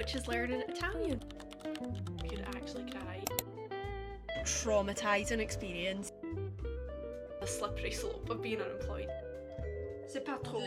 which is learning Italian. I could actually cry. Traumatizing experience. The slippery slope of being unemployed. C'est pas trop.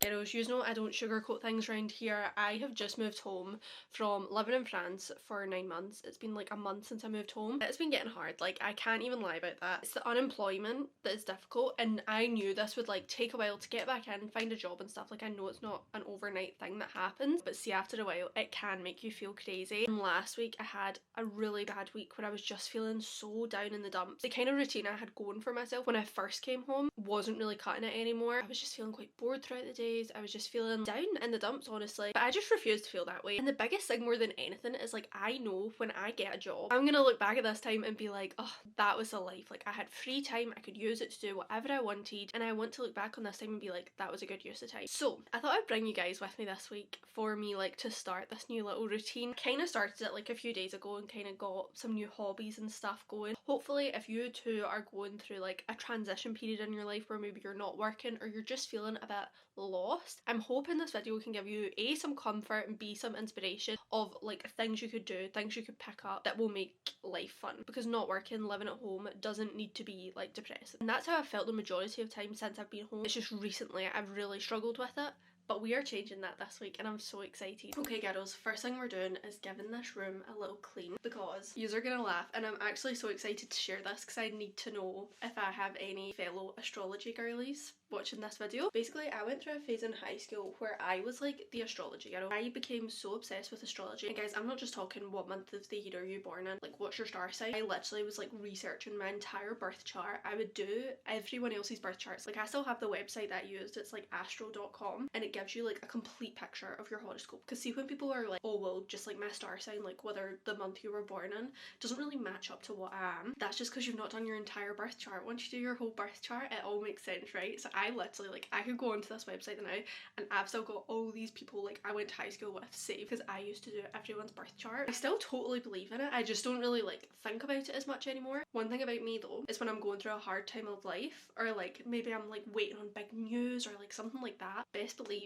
Girls, you know I don't sugarcoat things around here. I have just moved home from living in France for 9 months. It's been like a month since I moved home. It's been getting hard, like I can't even lie about that. It's the unemployment that is difficult, and I knew this would like take a while to get back in, find a job and stuff. Like I know it's not an overnight thing that happens, but see, after a while it can make you feel crazy. And last week I had a really bad week where I was just feeling so down in the dumps. The kind of routine I had going for myself when I first came home wasn't really cutting it anymore. I was just feeling quite bored throughout the day. I was just feeling down in the dumps, honestly, but I just refused to feel that way. And the biggest thing more than anything is like, I know when I get a job, I'm gonna look back at this time and be like, oh, that was a life. Like I had free time, I could use it to do whatever I wanted, and I want to look back on this time and be like, that was a good use of time. So I thought I'd bring you guys with me this week for me like to start this new little routine. Kind of started it like a few days ago and kind of got some new hobbies and stuff going. Hopefully if you too are going through like a transition period in your life where maybe you're not working or you're just feeling a bit lost, I'm hoping this video can give you A, some comfort, and B, some inspiration of like things you could do, things you could pick up that will make life fun, because not working, living at home doesn't need to be like depressing. And that's how I felt the majority of time since I've been home. It's just recently I've really struggled with it. But we are changing that this week and I'm so excited. Okay girls, first thing we're doing is giving this room a little clean, because you're gonna laugh, and I'm actually so excited to share this because I need to know if I have any fellow astrology girlies watching this video. Basically I went through a phase in high school where I was like the astrology girl. I became so obsessed with astrology, and guys, I'm not just talking what month of the year are you born in, like what's your star sign. I literally was like researching my entire birth chart. I would do everyone else's birth charts. Like I still have the website that I used, it's like astro.com, and it gives you like a complete picture of your horoscope. Because see, when people are like, oh well, just like my star sign, like whether the month you were born in doesn't really match up to what I am, that's just because you've not done your entire birth chart. Once you do your whole birth chart, it all makes sense, right? So I literally, like, I could go onto this website now and I've still got all these people like I went to high school with saved, because I used to do everyone's birth chart. I still totally believe in it, I just don't really like think about it as much anymore. One thing about me though is when I'm going through a hard time of life, or like maybe I'm like waiting on big news or like something like that, best believe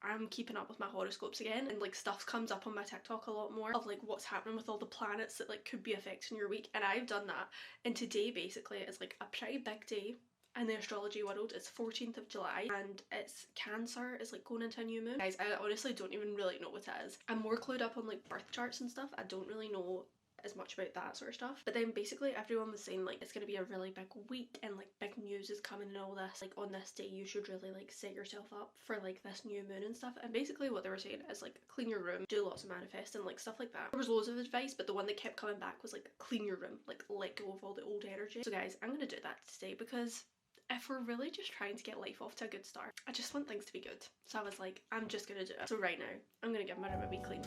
I'm keeping up with my horoscopes again, and like stuff comes up on my TikTok a lot more of like what's happening with all the planets that like could be affecting your week, and I've done that. And today basically is like a pretty big day in the astrology world. It's 14th of July and it's Cancer is like going into a new moon. Guys, I honestly don't even really know what it is. I'm more clued up on like birth charts and stuff. I don't really know as much about that sort of stuff. But then basically everyone was saying like it's gonna be a really big week and like big news is coming and all this. Like on this day you should really like set yourself up for like this new moon and stuff. And basically what they were saying is like clean your room, do lots of manifesting, like stuff like that. There was loads of advice, but the one that kept coming back was like clean your room, like let go of all the old energy. So guys, I'm gonna do that today, because if we're really just trying to get life off to a good start, I just want things to be good. So I was like, I'm just gonna do it. So right now, I'm gonna give my room a wee clean.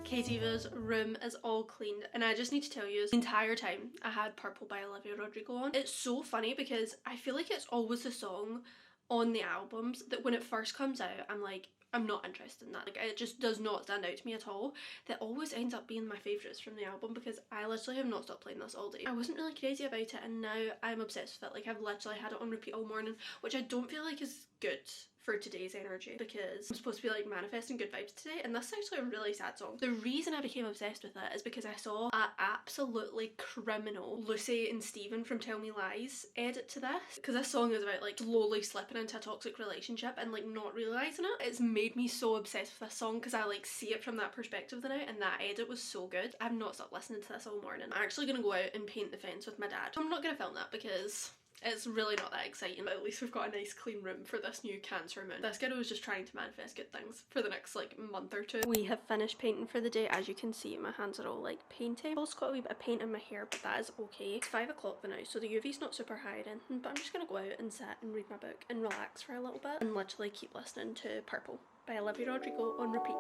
Kativa's room is all cleaned, and I just need to tell you, the entire time I had Purple by Olivia Rodrigo on. It's so funny because I feel like it's always the song on the albums that when it first comes out I'm like, I'm not interested in that. Like it just does not stand out to me at all. That always ends up being my favourites from the album, because I literally have not stopped playing this all day. I wasn't really crazy about it and now I'm obsessed with it. Like I've literally had it on repeat all morning, which I don't feel like is good for today's energy, because I'm supposed to be like manifesting good vibes today, and this is actually a really sad song. The reason I became obsessed with it is because I saw a absolutely criminal Lucy and Stephen from Tell Me Lies edit to this, because this song is about like slowly slipping into a toxic relationship and like not realising it. It's made me so obsessed with this song because I like see it from that perspective now, and that edit was so good. I've not stopped listening to this all morning. I'm actually gonna go out and paint the fence with my dad. I'm not gonna film that because it's really not that exciting, but at least we've got a nice clean room for this new Cancer moon. This girl was just trying to manifest good things for the next like month or two. We have finished painting for the day. As you can see, my hands are all like painting. I've also got a wee bit of paint in my hair, but that is okay. It's 5 o'clock now, so the UV's not super high or anything, but I'm just gonna go out and sit and read my book and relax for a little bit and literally keep listening to Purple by Olivia Rodrigo on repeat.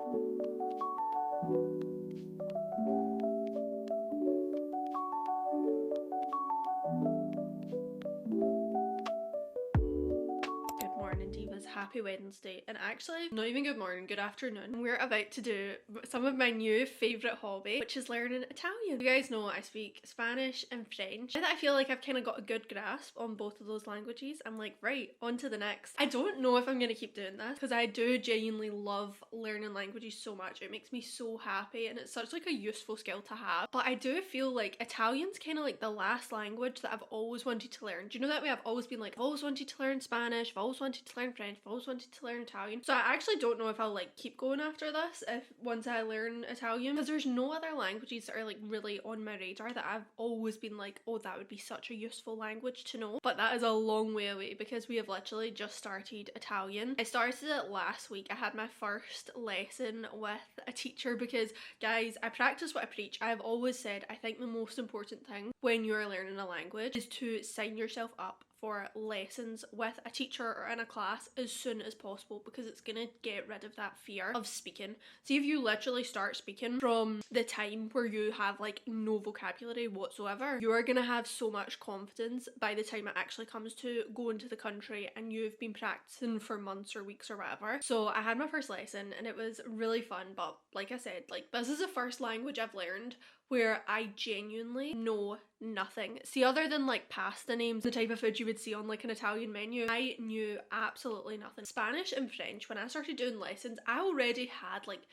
happy Wednesday, and actually not even good morning, good afternoon. We're about to do some of my new favourite hobby, which is learning Italian. You guys know I speak Spanish and French. Now that I feel like I've kind of got a good grasp on both of those languages, I'm like, right, on to the next. I don't know if I'm going to keep doing this because I do genuinely love learning languages so much. It makes me so happy and it's such like a useful skill to have. But I do feel like Italian's kind of like the last language that I've always wanted to learn. Do you know that way? I've always been like, I've always wanted to learn Spanish, I've always wanted to learn French, I've always wanted to learn Italian. So I actually don't know if I'll like keep going after this if once I learn Italian, because there's no other languages that are like really on my radar that I've always been like, oh, that would be such a useful language to know. But that is a long way away because we have literally just started Italian. I started it last week. I had my first lesson with a teacher because, guys, I practice what I preach. I've always said I think the most important thing when you're learning a language is to sign yourself up for lessons with a teacher or in a class as soon as possible, because it's gonna get rid of that fear of speaking. See, if you literally start speaking from the time where you have like no vocabulary whatsoever, you are gonna have so much confidence by the time it actually comes to going to the country and you've been practicing for months or weeks or whatever. So I had my first lesson and it was really fun, but like I said, like this is the first language I've learned where I genuinely know nothing. See, other than like pasta names, the type of food you would see on like an Italian menu, I knew absolutely nothing. Spanish and French, when I started doing lessons, I already had like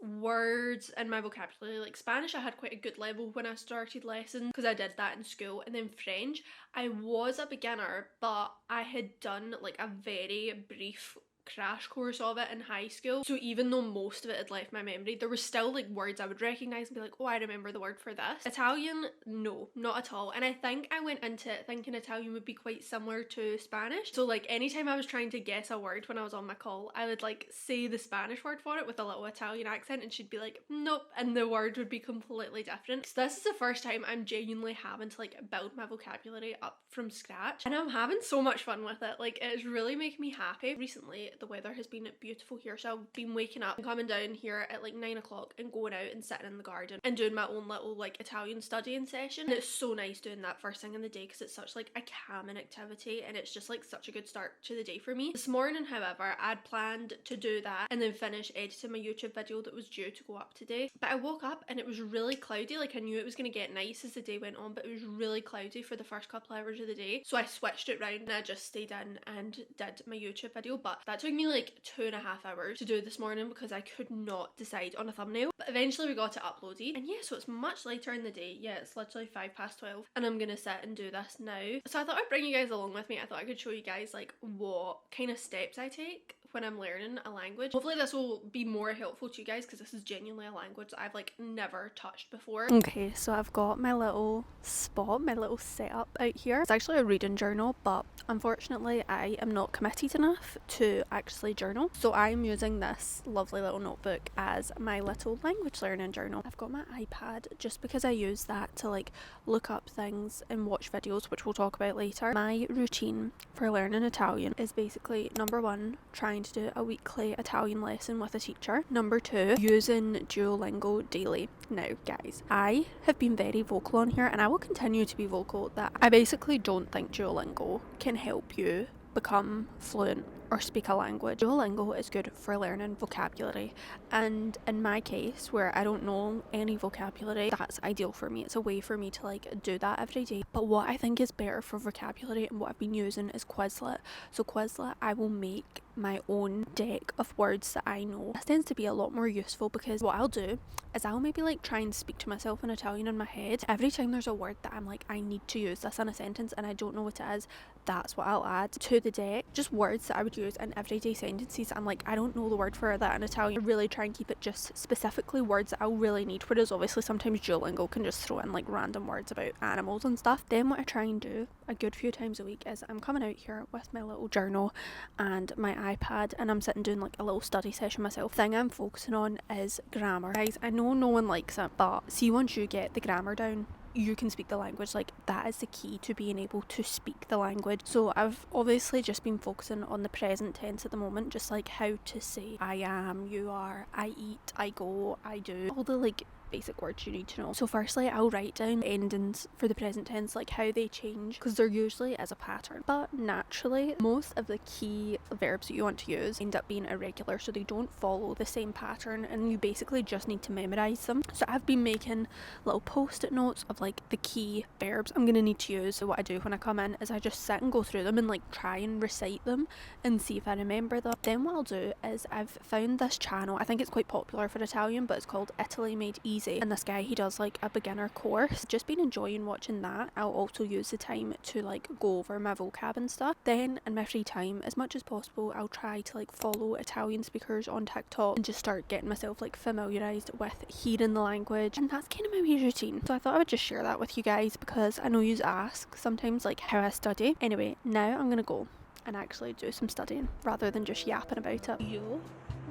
words in my vocabulary. Like Spanish, I had quite a good level when I started lessons because I did that in school, and then French, I was a beginner, but I had done like a very brief crash course of it in high school, so even though most of it had left my memory, there was still like words I would recognise and be like, oh, I remember the word for this. Italian, no, not at all. And I think I went into it thinking Italian would be quite similar to Spanish, so like anytime I was trying to guess a word when I was on my call, I would like say the Spanish word for it with a little Italian accent and she'd be like, nope, and the word would be completely different. So this is the first time I'm genuinely having to like build my vocabulary up from scratch, and I'm having so much fun with it. Like it's really making me happy. Recently the weather has been beautiful here, so I've been waking up and coming down here at like 9 o'clock and going out and sitting in the garden and doing my own little like Italian studying session, and it's so nice doing that first thing in the day because it's such like a calming activity and it's just like such a good start to the day for me. This morning, however, I'd planned to do that and then finish editing my YouTube video that was due to go up today, but I woke up and it was really cloudy. Like I knew it was going to get nice as the day went on, but it was really cloudy for the first couple hours of the day, so I switched it round and I just stayed in and did my YouTube video. But that took me like 2.5 hours to do this morning because I could not decide on a thumbnail, but eventually we got it uploaded. And yeah, so it's much later in the day. Yeah, it's literally 12:05 and I'm gonna sit and do this now. So I thought I'd bring you guys along with me. I thought I could show you guys like what kind of steps I take when I'm learning a language. Hopefully this will be more helpful to you guys because this is genuinely a language that I've like never touched before. Okay, so I've got my little spot, my little setup out here. It's actually a reading journal, but unfortunately I am not committed enough to actually journal, so I'm using this lovely little notebook as my little language learning journal. I've got my iPad just because I use that to like look up things and watch videos, which we'll talk about later. My routine for learning Italian is basically number one, trying to do a weekly Italian lesson with a teacher. Number two, using Duolingo daily. Now guys, I have been very vocal on here and I will continue to be vocal that I basically don't think Duolingo can help you become fluent or speak a language. Duolingo is good for learning vocabulary, and in my case where I don't know any vocabulary, that's ideal for me. It's a way for me to like do that every day. But what I think is better for vocabulary and what I've been using is Quizlet. So Quizlet, I will make my own deck of words that I know. This tends to be a lot more useful because what I'll do is I'll maybe like try and speak to myself in Italian in my head. Every time there's a word that I'm like, I need to use this in a sentence and I don't know what it is, that's what I'll add to the deck. Just words that I would use in everyday sentences. I'm like, I don't know the word for that in Italian. I really try and keep it just specifically words that I'll really need, whereas obviously sometimes Duolingo can just throw in like random words about animals and stuff. Then what I try and do a good few times a week is I'm coming out here with my little journal and my iPad and I'm sitting doing like a little study session myself. The thing I'm focusing on is grammar. Guys, I know no one likes it, but see, once you get the grammar down, you can speak the language. Like that is the key to being able to speak the language. So I've obviously just been focusing on the present tense at the moment, just like how to say I am, you are, I eat, I go, I do, all the like basic words you need to know. So firstly, I'll write down endings for the present tense, like how they change, because there usually is a pattern. But naturally, most of the key verbs that you want to use end up being irregular, so they don't follow the same pattern, and you basically just need to memorize them. So I've been making little post-it notes of like the key verbs I'm gonna need to use. So what I do when I come in is I just sit and go through them and like try and recite them and see if I remember them. Then what I'll do is I've found this channel, I think it's quite popular for Italian, but it's called Italy Made Easy, and this guy, he does like a beginner course. Just been enjoying watching that. I'll also use the time to like go over my vocab and stuff. Then in my free time, as much as possible, I'll try to like follow Italian speakers on TikTok and just start getting myself like familiarised with hearing the language, and that's kind of my wee routine. So I thought I would just share that with you guys because I know you ask sometimes like how I study. Anyway, now I'm gonna go and actually do some studying rather than just yapping about it. Io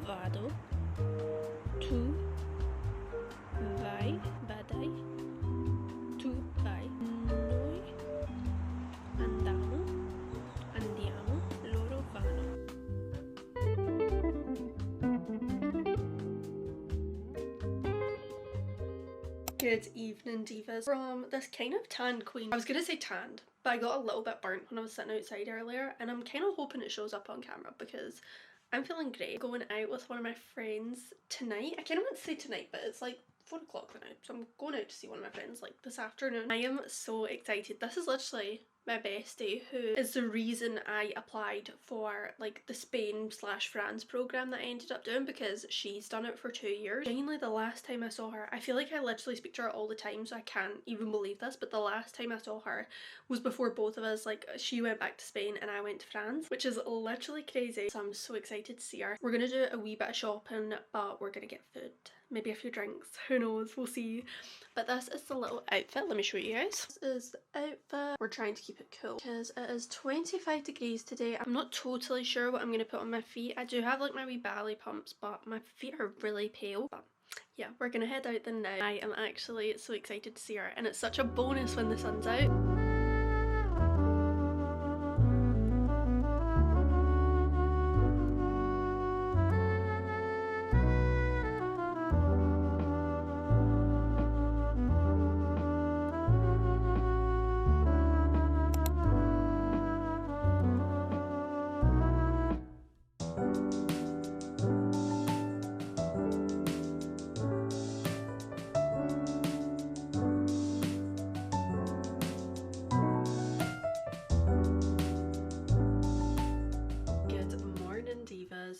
vado, tu vai, vadai, tu vai, noi andiamo, andiamo, loro vanno. Good evening, divas. From this kind of tanned queen. I was gonna say tanned, but I got a little bit burnt when I was sitting outside earlier, and I'm kind of hoping it shows up on camera because I'm feeling great. Going out with one of my friends tonight. I kind of want to say tonight, but it's like 4 o'clock now, so I'm going out to see one of my friends like this afternoon. I am so excited. This is literally my bestie, who is the reason I applied for like the Spain / France program that I ended up doing, because she's done it for 2 years. Genuinely, the last time I saw her, I feel like I literally speak to her all the time, so I can't even believe this, but the last time I saw her was before both of us, like she went back to Spain and I went to France, which is literally crazy. So I'm so excited to see her. We're gonna do a wee bit of shopping, but we're gonna get food, maybe a few drinks, who knows, we'll see. But this is the little outfit. Let me show you guys. This is the outfit. We're trying to keep it cool because it is 25 degrees today. I'm not totally sure what I'm going to put on my feet. I do have like my wee ballet pumps, but my feet are really pale. But yeah, we're going to head out then now. I am actually so excited to see her, and it's such a bonus when the sun's out.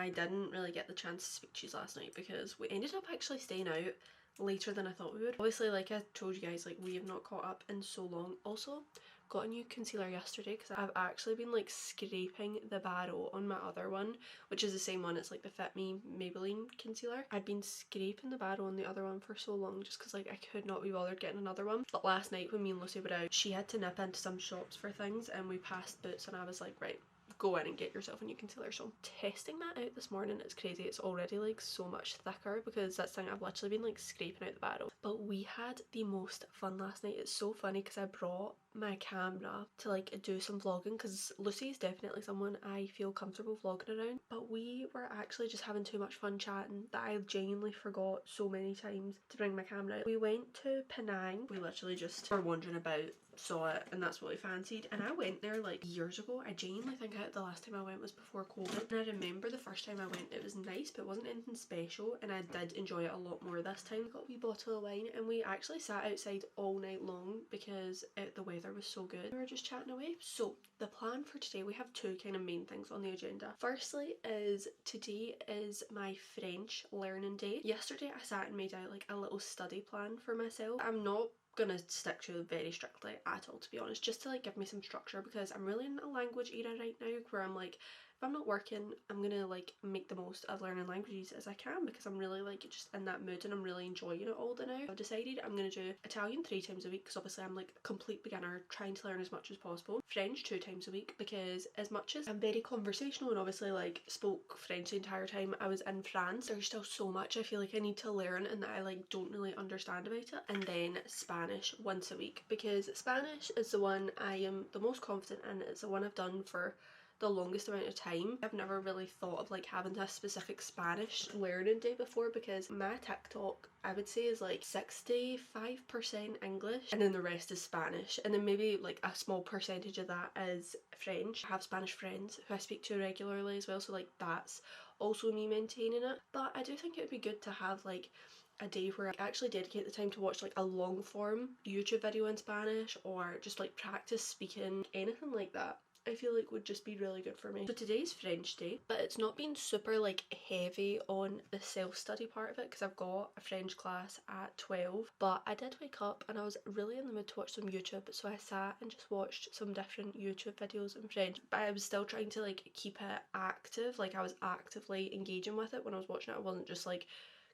I didn't really get the chance to speak to you last night because we ended up actually staying out later than I thought we would. Obviously, like I told you guys, like we have not caught up in so long. Also got a new concealer yesterday because I've actually been like scraping the barrow on my other one, which is the same one. It's like the Fit Me Maybelline concealer. I'd been scraping the barrow on the other one for so long just because like I could not be bothered getting another one. But last night when me and Lucy were out, she had to nip into some shops for things and we passed Boots, and I was like, right, go in and get yourself a new concealer. So I'm testing that out this morning. It's crazy. It's already like so much thicker because that's the thing, I've literally been like scraping out the barrel. But we had the most fun last night. It's so funny because I brought my camera to like do some vlogging because Lucy is definitely someone I feel comfortable vlogging around, but we were actually just having too much fun chatting that I genuinely forgot so many times to bring my camera out. We went to Penang. We literally just were wandering about, saw it, and that's what we fancied. And I went there like years ago. I genuinely think the last time I went was before COVID, and I remember the first time I went it was nice, but it wasn't anything special, and I did enjoy it a lot more this time. Got a wee bottle of wine and we actually sat outside all night long because the weather was so good. We were just chatting away. So the plan for today, we have two kind of main things on the agenda. Firstly is today is my French learning day. Yesterday I sat and made out like a little study plan for myself. I'm not gonna stick to it very strictly at all, to be honest, just to like give me some structure, because I'm really in a language era right now where I'm like, if I'm not working, I'm gonna like make the most of learning languages as I can, because I'm really like just in that mood and I'm really enjoying it all the now. I've decided I'm gonna do Italian 3 times a week because obviously I'm like a complete beginner trying to learn as much as possible. French 2 times a week because as much as I'm very conversational and obviously like spoke French the entire time I was in France, there's still so much I feel like I need to learn and that I like don't really understand about it. And then Spanish once a week because Spanish is the one I am the most confident in. It's the one I've done for the longest amount of time. I've never really thought of like having a specific Spanish learning day before, because my TikTok, I would say, is like 65% English and then the rest is Spanish, and then maybe like a small percentage of that is French. I have Spanish friends who I speak to regularly as well, so like that's also me maintaining it. But I do think it would be good to have like a day where I actually dedicate the time to watch like a long form YouTube video in Spanish, or just like practice speaking, anything like that. I feel like would just be really good for me. So today's French day, but it's not been super like heavy on the self-study part of it because I've got a French class at 12, but I did wake up and I was really in the mood to watch some YouTube, so I sat and just watched some different YouTube videos in French, but I was still trying to like keep it active, like I was actively engaging with it when I was watching it. I wasn't just like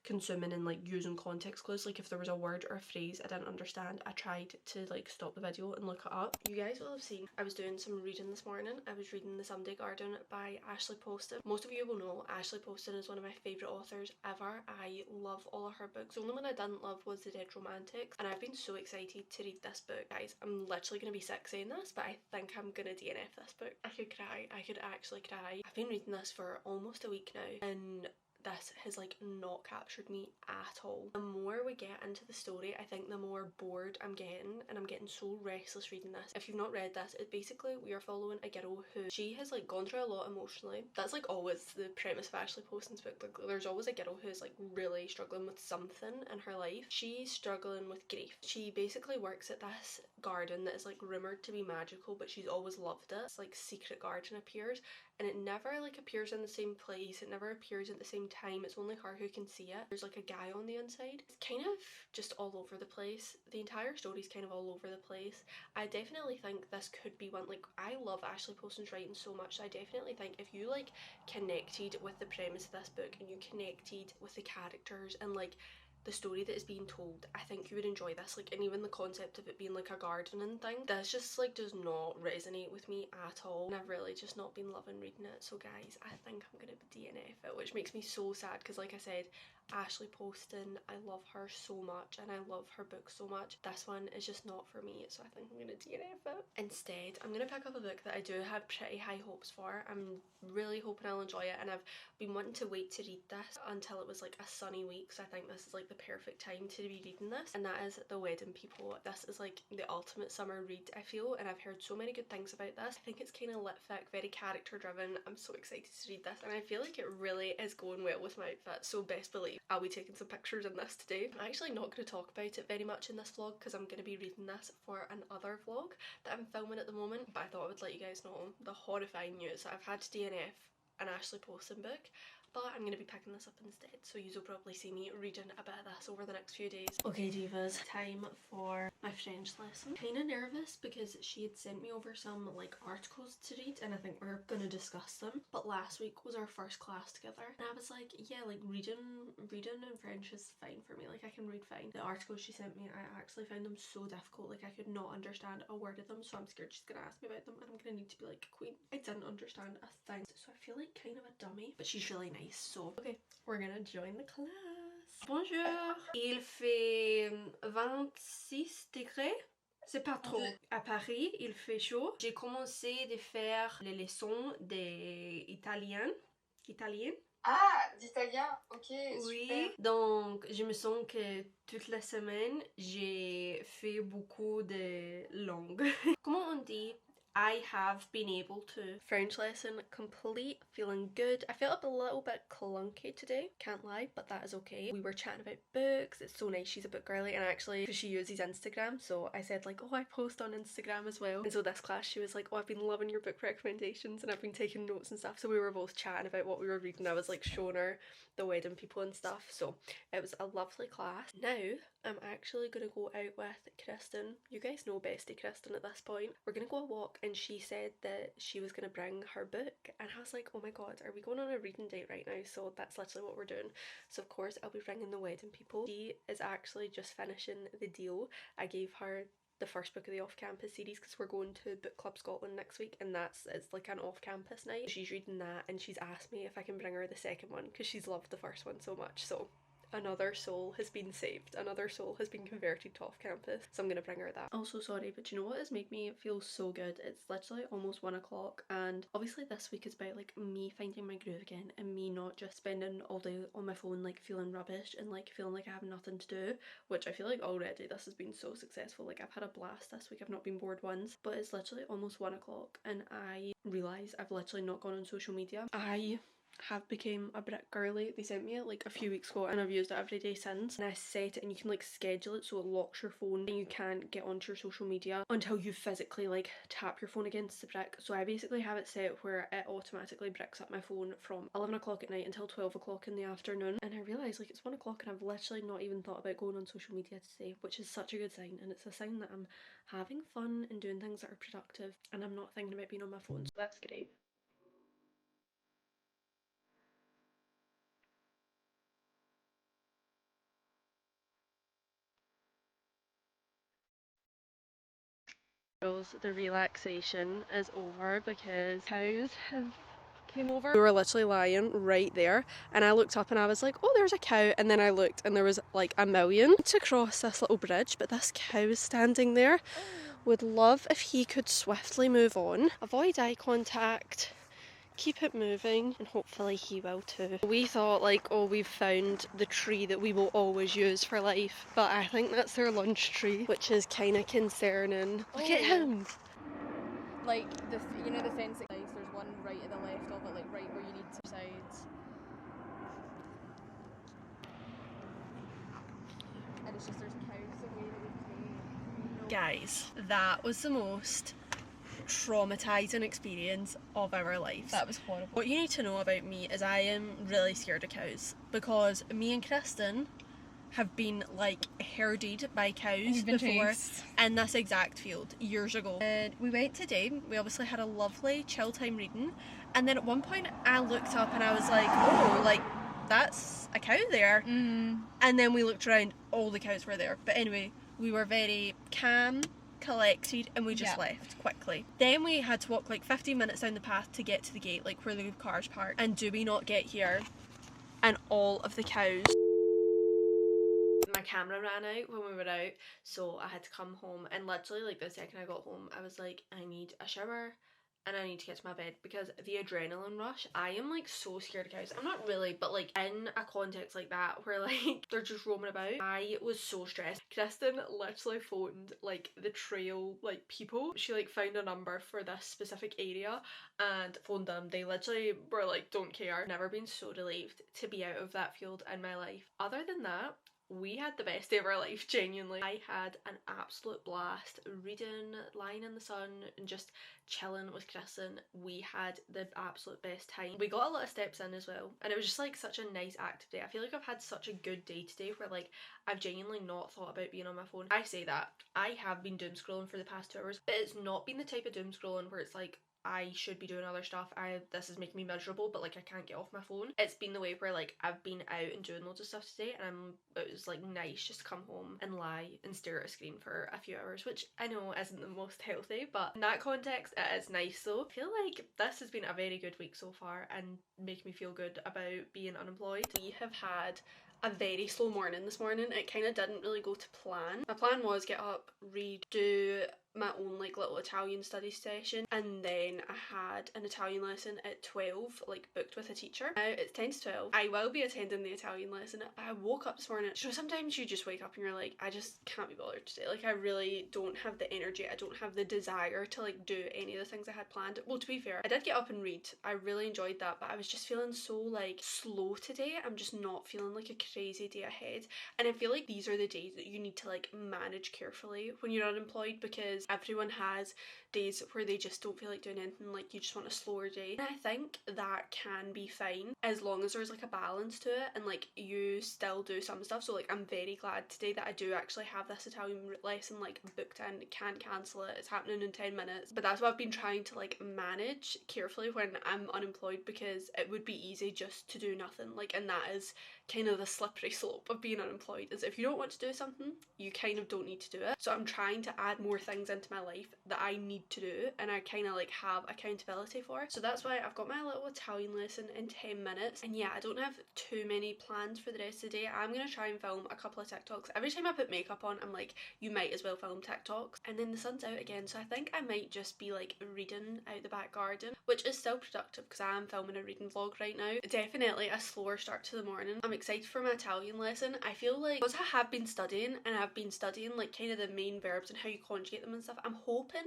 consuming and like using context clues. Like if there was a word or a phrase I didn't understand, I tried to like stop the video and look it up. You guys will have seen I was doing some reading this morning. I was reading The Someday Garden by Ashley Poston. Most of you will know Ashley Poston is one of my favourite authors ever. I love all of her books. The only one I didn't love was The Dead Romantics, and I've been so excited to read this book. Guys, I'm literally going to be sick saying this, but I think I'm going to DNF this book. I could cry. I could actually cry. I've been reading this for almost a week now, and this has like not captured me at all. The more we get into the story, I think the more bored I'm getting, and I'm getting so restless reading this. If you've not read this, it's basically we are following a girl who she has like gone through a lot emotionally. That's like always the premise of Ashley Poston's book. Like there's always a girl who's like really struggling with something in her life. She's struggling with grief. She basically works at this garden that is like rumoured to be magical, but she's always loved it. It's like secret garden appears, and it never like appears in the same place, it never appears at the same time, it's only her who can see it. There's like a guy on the inside. It's kind of just all over the place. The entire story's kind of all over the place. I definitely think this could be one, like I love Ashley Poston's writing so much, so I definitely think if you like connected with the premise of this book and you connected with the characters and like the story that is being told, I think you would enjoy this. Like, and even the concept of it being like a gardening thing, this just like does not resonate with me at all, and I've really just not been loving reading it. So guys, I think I'm gonna DNF it, which makes me so sad because like I said, Ashley Poston, I love her so much and I love her books so much. This one is just not for me, so I think I'm gonna DNF it. Instead, I'm gonna pick up a book that I do have pretty high hopes for. I'm really hoping I'll enjoy it, and I've been wanting to wait to read this until it was like a sunny week, so I think this is like the perfect time to be reading this, and that is The Wedding People. This is like the ultimate summer read, I feel, and I've heard so many good things about this. I think it's kind of lit fic, very character driven. I'm so excited to read this, and I feel like it really is going well with my outfit, so best believe I'll be taking some pictures in this today. I'm actually not going to talk about it very much in this vlog because I'm going to be reading this for another vlog that I'm filming at the moment, but I thought I would let you guys know the horrifying news. I've had to DNF an Ashley Poston book, but I'm going to be picking this up instead, so you'll probably see me reading a bit of this over the next few days. Okay divas, time for my French lesson. Kinda nervous because she had sent me over some like articles to read, and I think we're going to discuss them, but last week was our first class together and I was like, yeah, like reading in French is fine for me, like I can read fine. The articles she sent me, I actually found them so difficult, like I could not understand a word of them, so I'm scared she's gonna ask me about them and I'm gonna need to be like, queen, I didn't understand a thing, so I feel like kind of a dummy, but she's really nice. So okay, we're gonna join the class. Bonjour. Il fait 26 degrés. C'est pas trop. À Paris, il fait chaud. J'ai commencé de faire les leçons d'italien. Italien. Ah, d'italien, ok, Oui, super. donc je me sens que toute la semaine j'ai fait beaucoup de langues. Comment on dit? I have been able to. French lesson complete, feeling good. I felt a little bit clunky today, can't lie, but that is okay. We were chatting about books. It's so nice, she's a book girly, and actually she uses Instagram, so I said like, oh, I post on Instagram as well. And so this class she was like, oh, I've been loving your book recommendations and I've been taking notes and stuff, so we were both chatting about what we were reading. I was like showing her The Wedding People and stuff, so it was a lovely class. Now I'm actually gonna go out with Kristen. You guys know bestie Kristen at this point. We're gonna go a walk, and she said that she was gonna bring her book, and I was like, oh my god, are we going on a reading date right now? So that's literally what we're doing. So of course I'll be bringing The Wedding People. She is actually just finishing the deal. I gave her the first book of the off-campus series because we're going to Book Club Scotland next week, and it's like an off-campus night. She's reading that and she's asked me if I can bring her the second one because she's loved the first one so much, so Another soul has been saved. Another soul has been converted to off campus. So I'm gonna bring her that. Also, sorry, but you know what has made me feel so good? It's literally almost 1 o'clock, and obviously this week is about like me finding my groove again and me not just spending all day on my phone like feeling rubbish and like feeling like I have nothing to do, which I feel like already this has been so successful. Like I've had a blast this week, I've not been bored once, but it's literally almost 1 o'clock and I realise I've literally not gone on social media. I have become a brick girly. They sent me it like a few weeks ago and I've used it every day since, and I set it and you can like schedule it so it locks your phone and you can't get onto your social media until you physically like tap your phone against the brick. So I basically have it set where it automatically bricks up my phone from 11 o'clock at night until 12 o'clock in the afternoon, and I realise like it's 1 o'clock and I've literally not even thought about going on social media today, which is such a good sign, and it's a sign that I'm having fun and doing things that are productive and I'm not thinking about being on my phone, so that's great. The relaxation is over because cows have came over. We were literally lying right there and I looked up and I was like, oh, there's a cow, and then I looked and there was like a million to cross this little bridge, but this cow is standing there. Would love if he could swiftly move on, avoid eye contact, keep it moving, and hopefully he will too. We thought like, oh, we've found the tree that we will always use for life, but I think that's their lunch tree, which is kind of concerning. Look at him. Like you know the fence that there's one right at the left of it, like right where you need two sides. And it's just there's cows away that we take. Guys, that was the most traumatizing experience of our lives. That was horrible. What you need to know about me is I am really scared of cows, because me and Kristen have been like herded by cows before in this exact field years ago. And we went today, we obviously had a lovely chill time reading, and then at one point I looked up and I was like, oh, like that's a cow there. And then we looked around, all the cows were there. But anyway, we were very calm, collected, and we just left quickly. Then we had to walk like 15 minutes down the path to get to the gate, like where the cars parked. And do we not get here and all of the cows, my camera ran out when we were out, so I had to come home, and literally like the second I got home I was like, I need a shower and I need to get to my bed, because the adrenaline rush, I am like so scared of cows. I'm not really, but like in a context like that where like they're just roaming about, I was so stressed. Kristen literally phoned like the trail like people. She like found a number for this specific area and phoned them. They literally were like, don't care. Never been so relieved to be out of that field in my life. Other than that, we had the best day of our life, genuinely. I had an absolute blast reading, lying in the sun and just chilling with Kristen. We had the absolute best time. We got a lot of steps in as well, and it was just like such a nice active day. I feel like I've had such a good day today where like I've genuinely not thought about being on my phone. I say that I have been doom scrolling for the past 2 hours, but it's not been the type of doom scrolling where it's like I should be doing other stuff. This is making me miserable, but like I can't get off my phone. It's been the way where like I've been out and doing loads of stuff today, and it was like nice just to come home and lie and stare at a screen for a few hours, which I know isn't the most healthy, but in that context it is nice. So I feel like this has been a very good week so far and make me feel good about being unemployed. We have had a very slow morning this morning. It kind of didn't really go to plan. My plan was get up, read, do my own like little Italian study session, and then I had an Italian lesson at 12, like booked with a teacher. Now it's 10 to 12. I will be attending the Italian lesson. I woke up this morning, you know, sometimes you just wake up and you're like, I just can't be bothered today. Like I really don't have the energy, I don't have the desire to like do any of the things I had planned. Well, to be fair, I did get up and read. I really enjoyed that, but I was just feeling so like slow today. I'm just not feeling like a crazy day ahead, and I feel like these are the days that you need to like manage carefully when you're unemployed, because everyone has days where they just don't feel like doing anything, like you just want a slower day. And I think that can be fine as long as there's like a balance to it and like you still do some stuff. So like I'm very glad today that I do actually have this Italian lesson like booked in, can't cancel it, it's happening in 10 minutes. But that's what I've been trying to like manage carefully when I'm unemployed, because it would be easy just to do nothing, like, and that is kind of the slippery slope of being unemployed is if you don't want to do something, you kind of don't need to do it. So I'm trying to add more things into my life that I need to do and I kind of like have accountability for. So that's why I've got my little Italian lesson in 10 minutes. And yeah, I don't have too many plans for the rest of the day. I'm gonna try and film a couple of TikToks. Every time I put makeup on, I'm like, you might as well film TikToks. And then the sun's out again, so I think I might just be like reading out the back garden, which is still productive because I am filming a reading vlog right now. Definitely a slower start to the morning. I'm excited for my Italian lesson. I feel like because I have been studying and I've been studying like kind of the main verbs and how you conjugate them and stuff, I'm hoping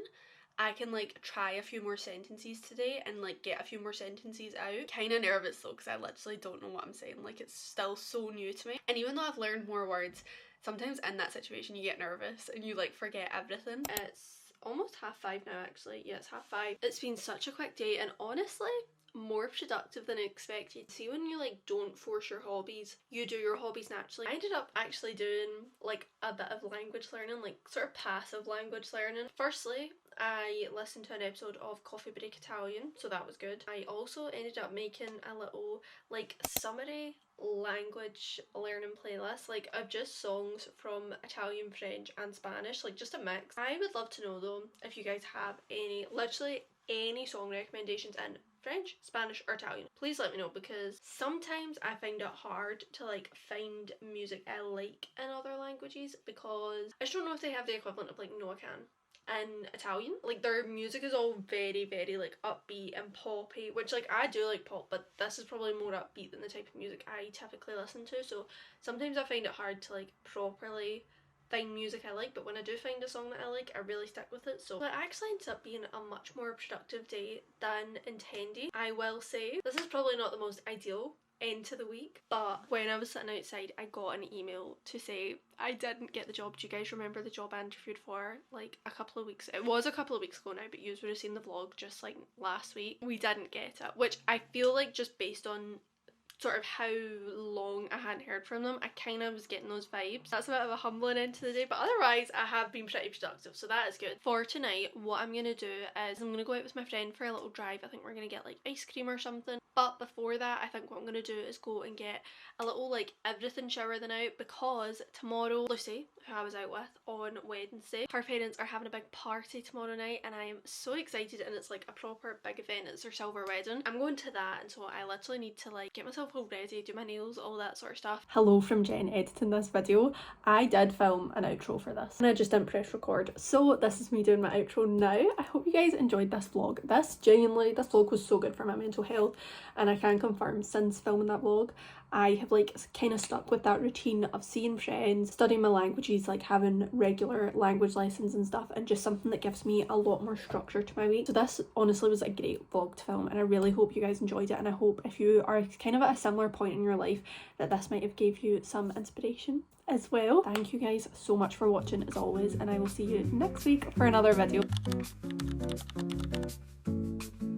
I can like try a few more sentences today and like get a few more sentences out. Kind of nervous though because I literally don't know what I'm saying. Like it's still so new to me, and even though I've learned more words, sometimes in that situation you get nervous and you like forget everything. It's almost 5:30 now actually. Yeah, it's 5:30. It's been such a quick day and honestly more productive than I expected. See, when you like don't force your hobbies, you do your hobbies naturally. I ended up actually doing like a bit of language learning, like sort of passive language learning. Firstly, I listened to an episode of Coffee Break Italian, so that was good. I also ended up making a little like summary language learning playlist, like of just songs from Italian, French and Spanish, like just a mix. I would love to know though if you guys have any, literally any song recommendations in French, Spanish or Italian. Please let me know because sometimes I find it hard to like find music I like in other languages because I just don't know if they have the equivalent of like No I Can in Italian. Like their music is all very like upbeat and poppy, which like I do like pop, but this is probably more upbeat than the type of music I typically listen to, so sometimes I find it hard to like properly find music I like, but when I do find a song that I like, I really stick with it. So it actually ends up being a much more productive day than intended. I will say this is probably not the most ideal end to the week, but when I was sitting outside I got an email to say I didn't get the job. Do you guys remember the job I interviewed for like a couple of weeks, it was a couple of weeks ago now, but you would have seen the vlog just like last week. We didn't get it, which I feel like just based on sort of how long I hadn't heard from them, I kind of was getting those vibes. That's a bit of a humbling end to the day, but otherwise I have been pretty productive, so that is good. For tonight, what I'm gonna do is I'm gonna go out with my friend for a little drive. I think we're gonna get like ice cream or something, but before that I think what I'm gonna do is go and get a little like everything shower the night, because tomorrow Lucy, who I was out with on Wednesday, her parents are having a big party tomorrow night and I am so excited, and it's like a proper big event. It's their silver wedding. I'm going to that, and so I literally need to like get myself all ready, do my nails, all that sort of stuff. Hello from Jen editing this video. I did film an outro for this and I just didn't press record, so this is me doing my outro now. I hope you guys enjoyed this vlog. This vlog was so good for my mental health, and I can confirm since filming that vlog I have like kind of stuck with that routine of seeing friends, studying my languages, like having regular language lessons and stuff, and just something that gives me a lot more structure to my week. So this honestly was a great vlog to film, and I really hope you guys enjoyed it, and I hope if you are kind of at a similar point in your life that this might have gave you some inspiration as well. Thank you guys so much for watching as always, and I will see you next week for another video.